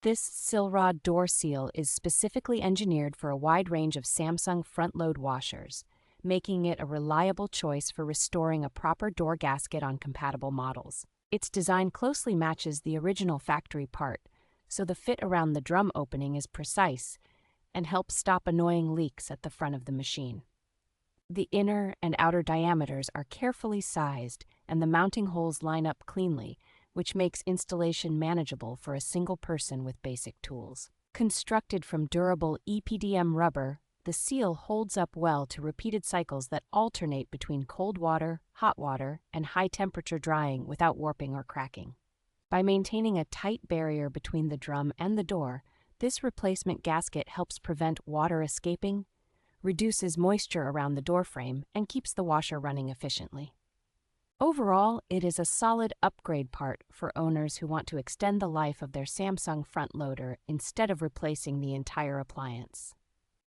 This Cylrod door seal is specifically engineered for a wide range of Samsung front-load washers, making it a reliable choice for restoring a proper door gasket on compatible models. Its design closely matches the original factory part, so the fit around the drum opening is precise and helps stop annoying leaks at the front of the machine. The inner and outer diameters are carefully sized and the mounting holes line up cleanly, which makes installation manageable for a single person with basic tools. Constructed from durable EPDM rubber, the seal holds up well to repeated cycles that alternate between cold water, hot water, and high-temperature drying without warping or cracking. By maintaining a tight barrier between the drum and the door, this replacement gasket helps prevent water escaping, reduces moisture around the door frame, and keeps the washer running efficiently. Overall, it is a solid upgrade part for owners who want to extend the life of their Samsung front loader instead of replacing the entire appliance.